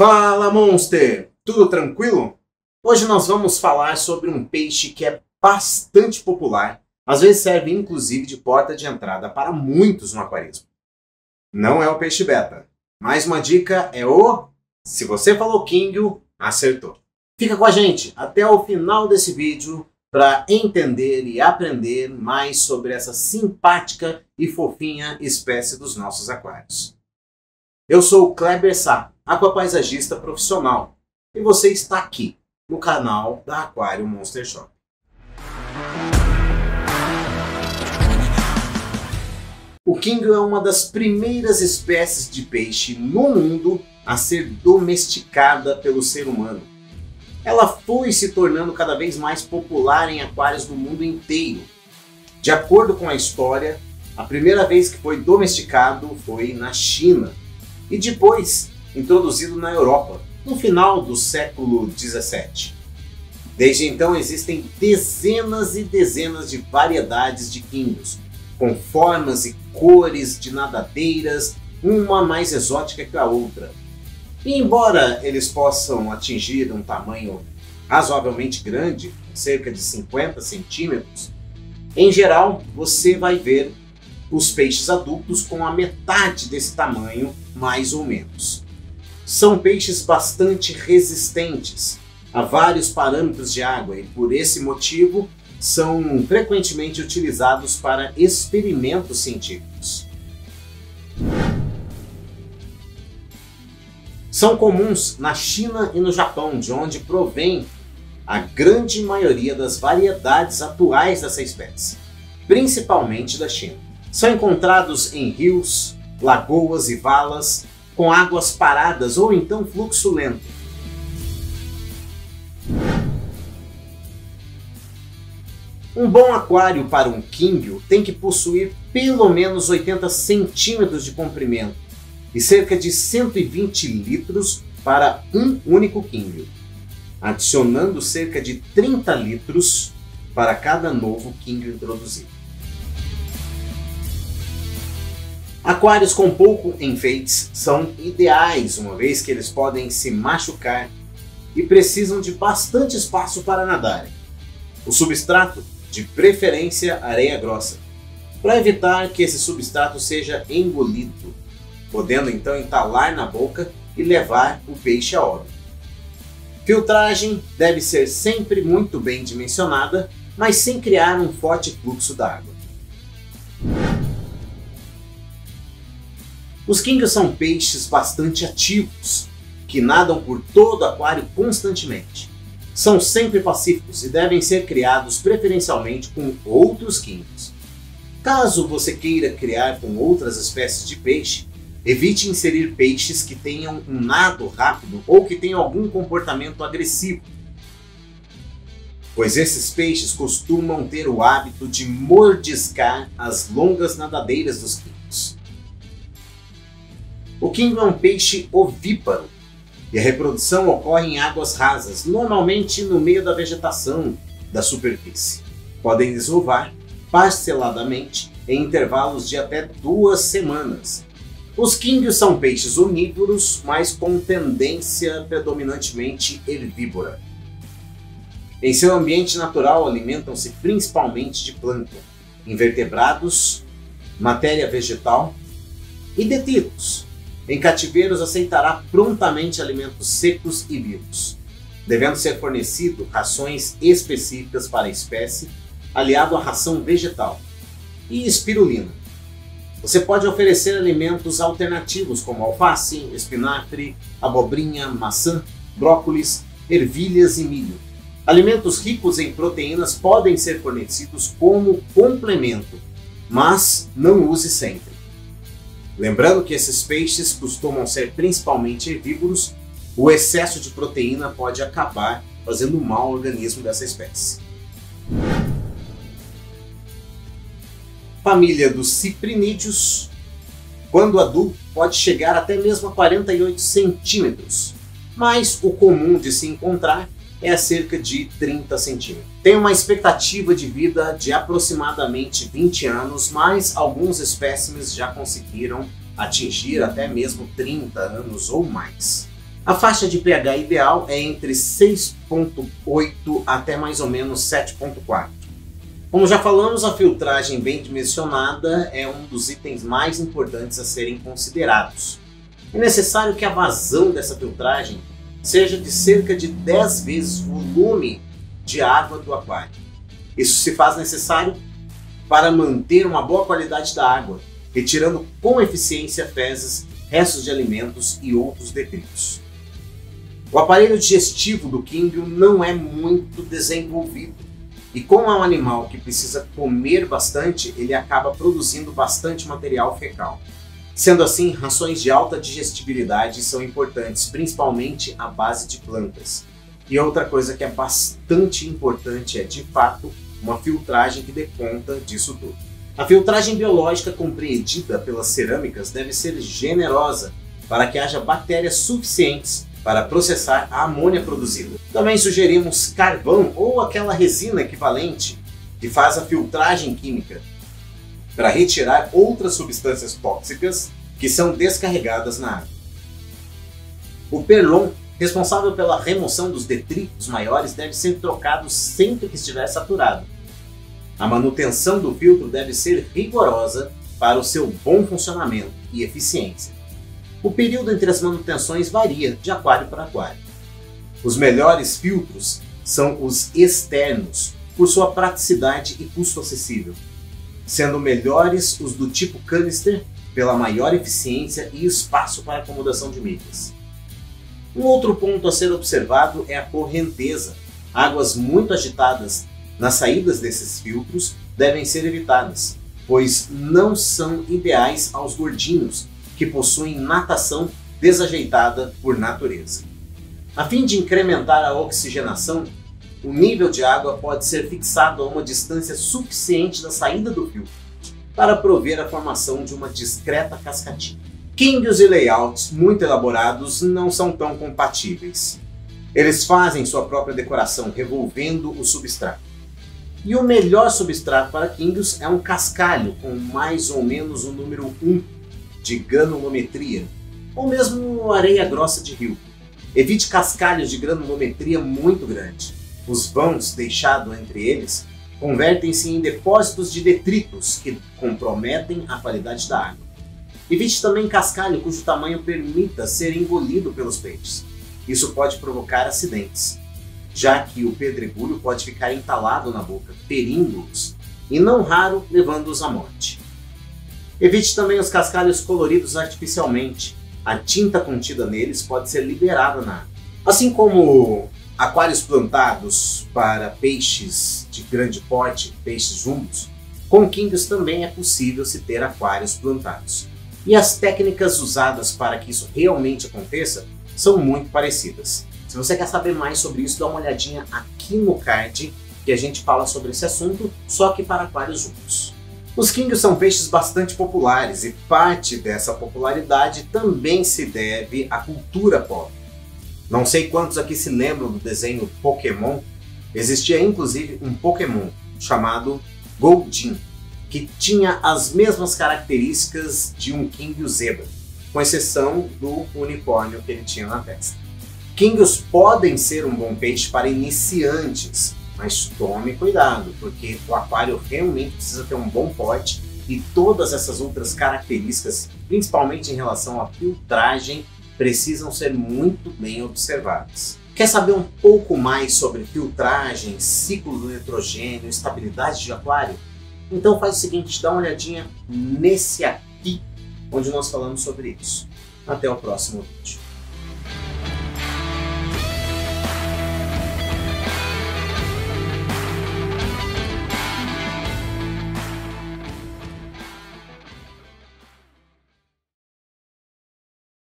Fala, Monster! Tudo tranquilo? Hoje nós vamos falar sobre um peixe que é bastante popular, às vezes serve inclusive de porta de entrada para muitos no aquarismo. Não é o peixe beta. Mais uma dica é o... Se você falou Kingio, acertou. Fica com a gente até o final desse vídeo para entender e aprender mais sobre essa simpática e fofinha espécie dos nossos aquários. Eu sou o Kleber Sá, aquapaisagista profissional, e você está aqui no canal da Aquário Monster Shop. O Kingio é uma das primeiras espécies de peixe no mundo a ser domesticada pelo ser humano. Ela foi se tornando cada vez mais popular em aquários do mundo inteiro. De acordo com a história, a primeira vez que foi domesticado foi na China e depois introduzido na Europa, no final do século XVII. Desde então existem dezenas e dezenas de variedades de Kingios, com formas e cores de nadadeiras, uma mais exótica que a outra. E embora eles possam atingir um tamanho razoavelmente grande, cerca de 50 centímetros, em geral você vai ver os peixes adultos com a metade desse tamanho, mais ou menos. São peixes bastante resistentes a vários parâmetros de água e por esse motivo são frequentemente utilizados para experimentos científicos. São comuns na China e no Japão, de onde provém a grande maioria das variedades atuais dessa espécie, principalmente da China. São encontrados em rios, lagoas e valas, com águas paradas ou então fluxo lento. Um bom aquário para um Kingio tem que possuir pelo menos 80 centímetros de comprimento e cerca de 120 litros para um único Kingio, adicionando cerca de 30 litros para cada novo Kingio introduzido. Aquários com pouco enfeites são ideais, uma vez que eles podem se machucar e precisam de bastante espaço para nadarem. O substrato, de preferência areia grossa, para evitar que esse substrato seja engolido, podendo então entalar na boca e levar o peixe a óbito. Filtragem deve ser sempre muito bem dimensionada, mas sem criar um forte fluxo d'água. Os Kingios são peixes bastante ativos, que nadam por todo o aquário constantemente. São sempre pacíficos e devem ser criados preferencialmente com outros Kingios. Caso você queira criar com outras espécies de peixe, evite inserir peixes que tenham um nado rápido ou que tenham algum comportamento agressivo, pois esses peixes costumam ter o hábito de mordiscar as longas nadadeiras dos Kingios. O Kingio é um peixe ovíparo e a reprodução ocorre em águas rasas, normalmente no meio da vegetação da superfície. Podem desovar parceladamente em intervalos de até 2 semanas. Os Kingios são peixes onívoros, mas com tendência predominantemente herbívora. Em seu ambiente natural alimentam-se principalmente de plâncton, invertebrados, matéria vegetal e detritos. Em cativeiros aceitará prontamente alimentos secos e vivos, devendo ser fornecido rações específicas para a espécie, aliado à ração vegetal e espirulina. Você pode oferecer alimentos alternativos como alface, espinafre, abobrinha, maçã, brócolis, ervilhas e milho. Alimentos ricos em proteínas podem ser fornecidos como complemento, mas não use sempre. Lembrando que esses peixes costumam ser principalmente herbívoros, o excesso de proteína pode acabar fazendo mal ao organismo dessa espécie. Família dos ciprinídeos, quando adulto pode chegar até mesmo a 48 centímetros, mas o comum de se encontrar é a cerca de 30 centímetros. Tem uma expectativa de vida de aproximadamente 20 anos, mas alguns espécimes já conseguiram atingir até mesmo 30 anos ou mais. A faixa de pH ideal é entre 6,8 até mais ou menos 7,4. Como já falamos, a filtragem bem dimensionada é um dos itens mais importantes a serem considerados. É necessário que a vazão dessa filtragem seja de cerca de 10 vezes o volume de água do aquário. Isso se faz necessário para manter uma boa qualidade da água, retirando com eficiência fezes, restos de alimentos e outros detritos. O aparelho digestivo do químbio não é muito desenvolvido e, como é um animal que precisa comer bastante, ele acaba produzindo bastante material fecal. Sendo assim, rações de alta digestibilidade são importantes, principalmente à base de plantas. E outra coisa que é bastante importante é, de fato, uma filtragem que dê conta disso tudo. A filtragem biológica compreendida pelas cerâmicas deve ser generosa para que haja bactérias suficientes para processar a amônia produzida. Também sugerimos carvão ou aquela resina equivalente que faz a filtragem química para retirar outras substâncias tóxicas que são descarregadas na água. O perlon, responsável pela remoção dos detritos maiores, deve ser trocado sempre que estiver saturado. A manutenção do filtro deve ser rigorosa para o seu bom funcionamento e eficiência. O período entre as manutenções varia de aquário para aquário. Os melhores filtros são os externos, por sua praticidade e custo acessível, sendo melhores os do tipo canister pela maior eficiência e espaço para acomodação de mídias. Um outro ponto a ser observado é a correnteza. Águas muito agitadas nas saídas desses filtros devem ser evitadas, pois não são ideais aos gordinhos, que possuem natação desajeitada por natureza. A fim de incrementar a oxigenação, o nível de água pode ser fixado a uma distância suficiente da saída do filtro para prover a formação de uma discreta cascatinha. Químbios e layouts muito elaborados não são tão compatíveis. Eles fazem sua própria decoração revolvendo o substrato. E o melhor substrato para químbios é um cascalho com mais ou menos o número 1 de granulometria, ou mesmo areia grossa de rio. Evite cascalhos de granulometria muito grande. Os vãos deixados entre eles convertem-se em depósitos de detritos que comprometem a qualidade da água. Evite também cascalho cujo tamanho permita ser engolido pelos peixes. Isso pode provocar acidentes, já que o pedregulho pode ficar entalado na boca, ferindo-os, e não raro levando-os à morte. Evite também os cascalhos coloridos artificialmente. A tinta contida neles pode ser liberada na água. Assim como aquários plantados para peixes de grande porte, peixes jumbos, com químbios também é possível se ter aquários plantados. E as técnicas usadas para que isso realmente aconteça são muito parecidas. Se você quer saber mais sobre isso, dá uma olhadinha aqui no card que a gente fala sobre esse assunto, só que para aquários jumbos. Os químbios são peixes bastante populares e parte dessa popularidade também se deve à cultura pop. Não sei quantos aqui se lembram do desenho Pokémon. Existia inclusive um Pokémon chamado Goldeen, que tinha as mesmas características de um químbio zebra, com exceção do unicórnio que ele tinha na testa. Químbios podem ser um bom peixe para iniciantes, mas tome cuidado, porque o aquário realmente precisa ter um bom porte e todas essas outras características, principalmente em relação à filtragem, precisam ser muito bem observadas. Quer saber um pouco mais sobre filtragem, ciclo do nitrogênio, estabilidade de aquário? Então faz o seguinte, dá uma olhadinha nesse aqui, onde nós falamos sobre isso. Até o próximo vídeo.